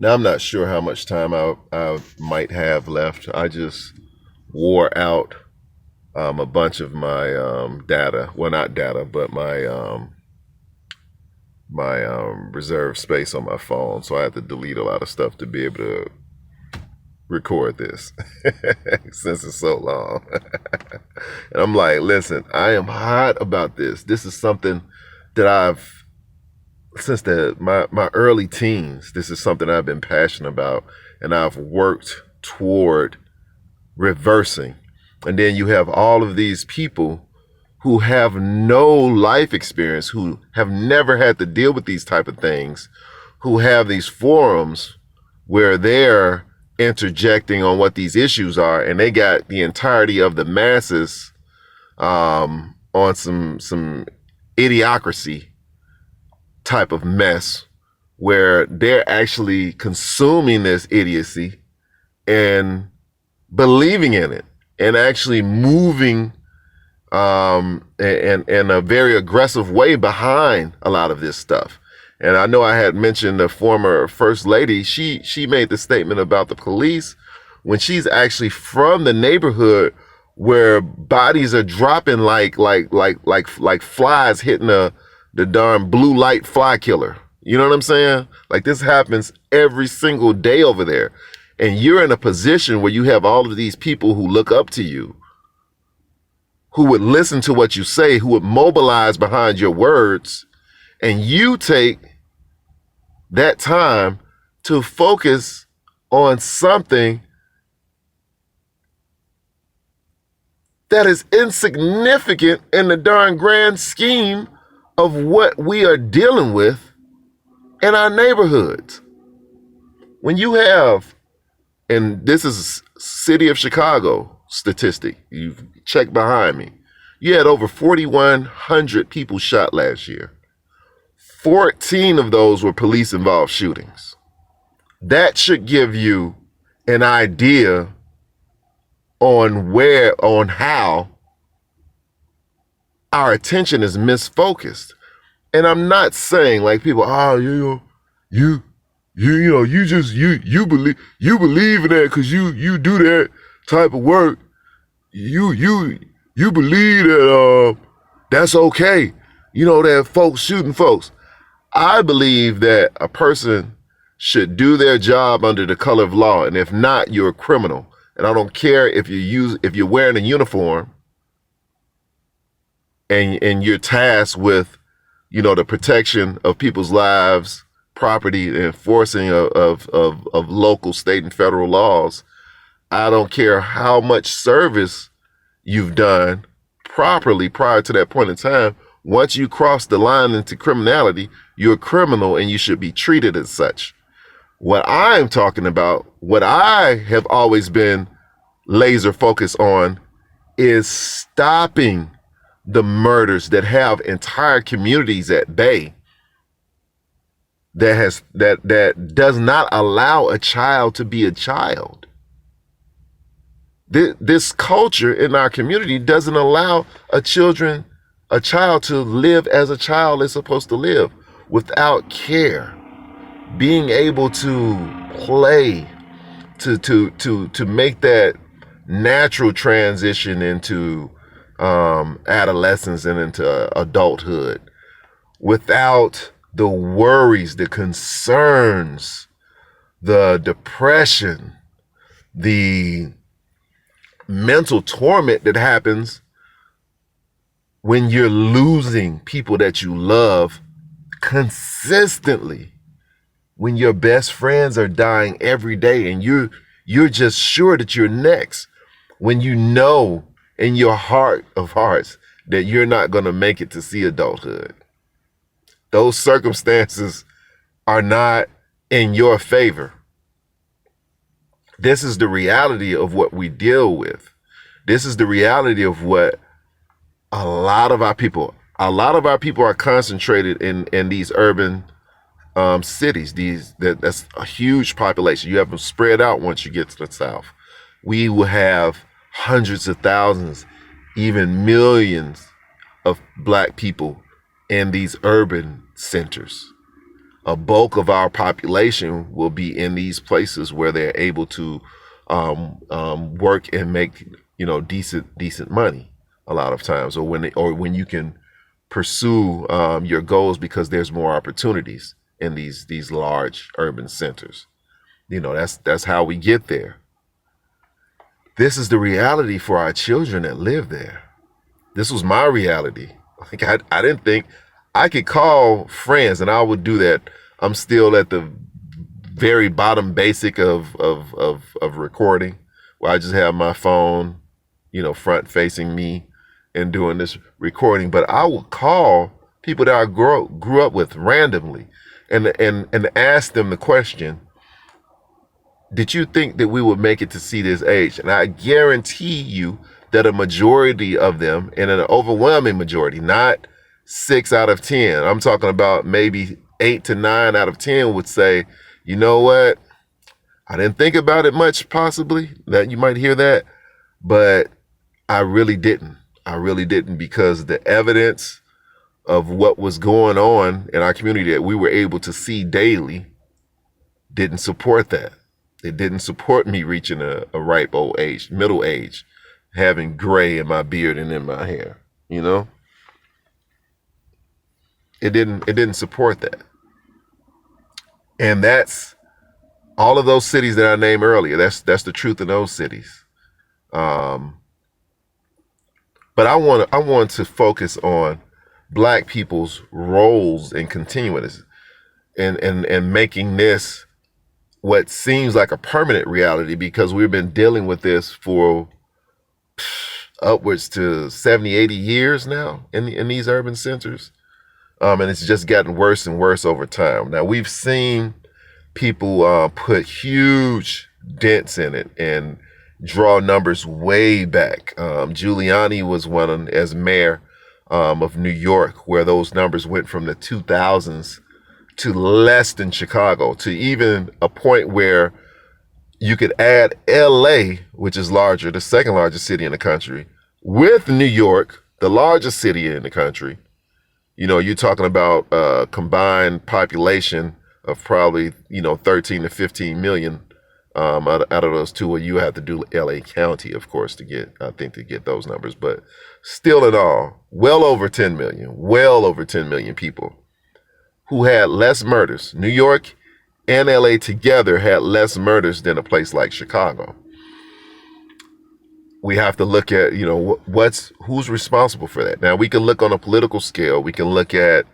Now I'm not sure how much time I might have left. I just wore out a bunch of my data. Well, not data, but my reserve space on my phone. So I had to delete a lot of stuff to be able to record this since it's so long. And I'm like, listen, I am hot about this. This is something that I've since my early teens. This is something I've been passionate about, and I've worked toward reversing. And then you have all of these people who have no life experience, who have never had to deal with these type of things, who have these forums where they're interjecting on what these issues are, and they got the entirety of the masses on some idiocracy type of mess where they're actually consuming this idiocy and believing in it and actually moving in a very aggressive way behind a lot of this stuff. And I know I had mentioned the former first lady. She made the statement about the police when she's actually from the neighborhood where bodies are dropping like flies hitting the darn blue light fly killer. You know what I'm saying? Like this happens every single day over there. And you're in a position where you have all of these people who look up to you, who would listen to what you say, who would mobilize behind your words, and you take that time to focus on something that is insignificant in the darn grand scheme of what we are dealing with in our neighborhoods. When you have, and this is city of Chicago statistic, you check behind me, you had over 4,100 people shot last year. 14 of those were police involved shootings. That should give you an idea on how our attention is misfocused. And I'm not saying like people, you believe in that because you do that type of work. You believe that that's okay. You know, that folks shooting folks. I believe that a person should do their job under the color of law, and if not, you're a criminal. And I don't care if you're wearing a uniform and you're tasked with, you know, the protection of people's lives, property, and enforcing of local, state, and federal laws. I don't care how much service you've done properly prior to that point in time. Once you cross the line into criminality, you're a criminal and you should be treated as such. What I'm talking about, what I have always been laser focused on, is stopping the murders that have entire communities at bay, that does not allow a child to be a child. This culture in our community doesn't allow a child to live as a child is supposed to live, without care, being able to play, to make that natural transition into adolescence and into adulthood, without the worries, the concerns, the depression, the mental torment that happens when you're losing people that you love consistently, when your best friends are dying every day and you're just sure that you're next, when you know in your heart of hearts that you're not going to make it to see adulthood. Those circumstances are not in your favor. This is the reality of what we deal with. This is the reality of what a lot of our people are concentrated in these urban cities. That's a huge population. You have them spread out once you get to the South. We will have hundreds of thousands, even millions of Black people in these urban centers. a bulk of our population will be in these places where they're able to work and make, you know, decent money a lot of times, or when you can pursue your goals because there's more opportunities in these large urban centers. You know, that's how we get there. This is the reality for our children that live there. This was my reality. Like I didn't think I could call friends, and I would do that. I'm still at the very bottom basic of recording, where I just have my phone, you know, front facing me and doing this recording. But I would call people that I grew up with randomly and ask them the question, did you think that we would make it to see this age? And I guarantee you that a majority of them, and an overwhelming majority, not 6 out of 10, I'm talking about maybe 8 to 9 out of 10 would say, you know what? I didn't think about it much, possibly, that you might hear that, but I really didn't. I really didn't, because the evidence of what was going on in our community that we were able to see daily didn't support that. It didn't support me reaching a ripe old age, middle age, having gray in my beard and in my hair, you know? It didn't support that. And that's all of those cities that I named earlier. That's the truth in those cities. But I want to focus on Black people's roles in continuing this and making this what seems like a permanent reality, because we've been dealing with this for upwards to 70, 80 years now in these urban centers. And it's just gotten worse and worse over time. Now, we've seen people put huge dents in it and draw numbers way back. Giuliani was one as mayor of New York, where those numbers went from the 2000s to less than Chicago, to even a point where you could add LA, which is larger, the second largest city in the country, with New York, the largest city in the country. You know, you're talking about a combined population of probably, you know, 13 to 15 million out of those two. Well, you have to do LA County, of course, to get those numbers. But still in all, well over 10 million people who had less murders. New York and LA together had less murders than a place like Chicago. We have to look at, you know, who's responsible for that. Now, we can look on a political scale. We can look at